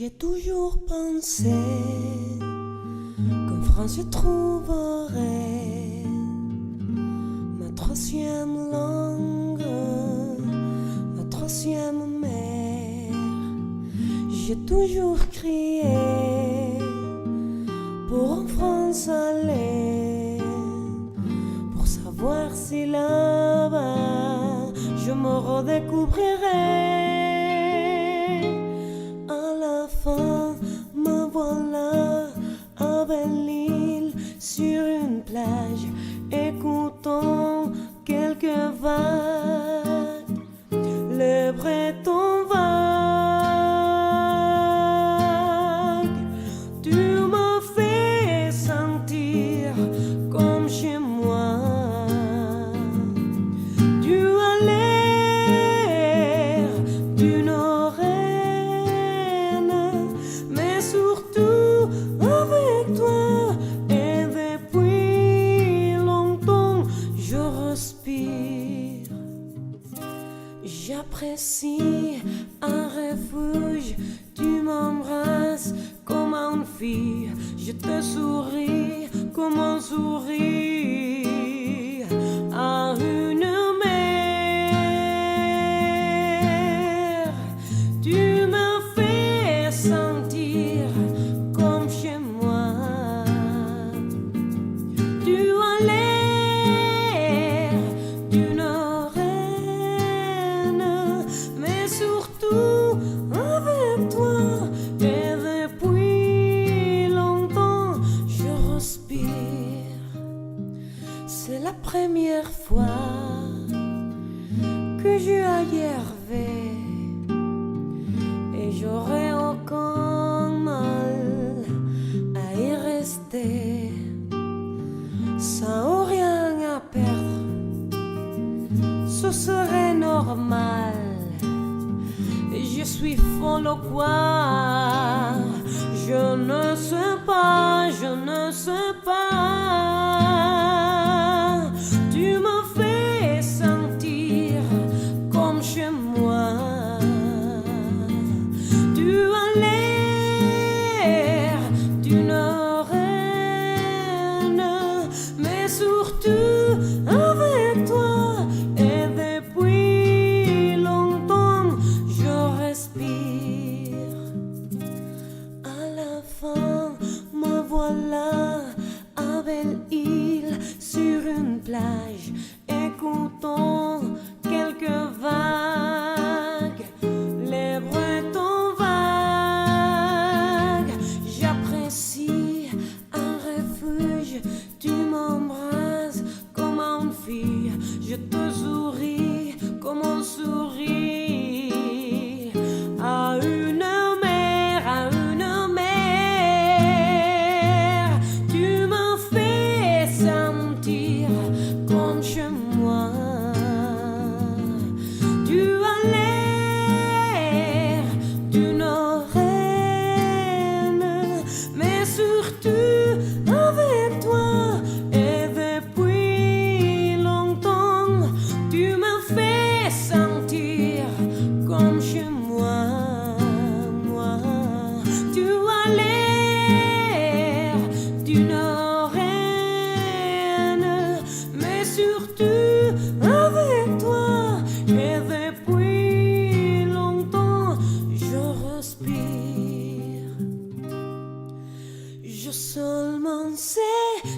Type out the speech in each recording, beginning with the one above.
J'ai toujours pensé qu'en France je trouverais ma troisième langue, ma troisième mère. J'ai toujours crié pour en France aller, pour savoir si là-bas je me redécouvrirais. Me voilà à Belle-Île sur une plage, écoutant quelques vagues, les bretons vagues. Tu me fais sentir comme chez moi. Tu as l'air d'une j'apprécie un refuge, tu m'embrasses comme une fille, je te souris comme on sourit à une mère. Tu me fais sentir comme chez moi. Tu as l'air d'une avec toi, et depuis longtemps je respire. C'est la première fois que je aille rêver, et j'aurai aucun mal à y rester. Sans rien à perdre, ce serait normal. Je suis folle ou quoi? Je ne sais pas, je ne sais pas. Tu me fais sentir comme chez moi. Tu as l'air d'une reine, mais surtout avec toi. Et depuis longtemps je respire. À la fin, me voilà à Belle-Île sur une plage, écoutant quelques vagues, les bretons vagues. J'apprécie un refuge, tu m'embrasses comme une fille, je te souris comme on sourit à une mère, à une mère. Tu me fais sentir comme chez moi. Tu as l'air d'une reine, mais surtout avec toi. Et depuis longtemps, tu me fais sentir comme chez moi. Tu as l'air d'une reine, mais surtout avec toi. Et depuis longtemps, je respire. Je seulement sais,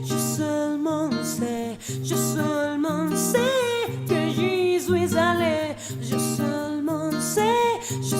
je seulement sais, je seulement sais que j'y suis allé. Je seulement sais, je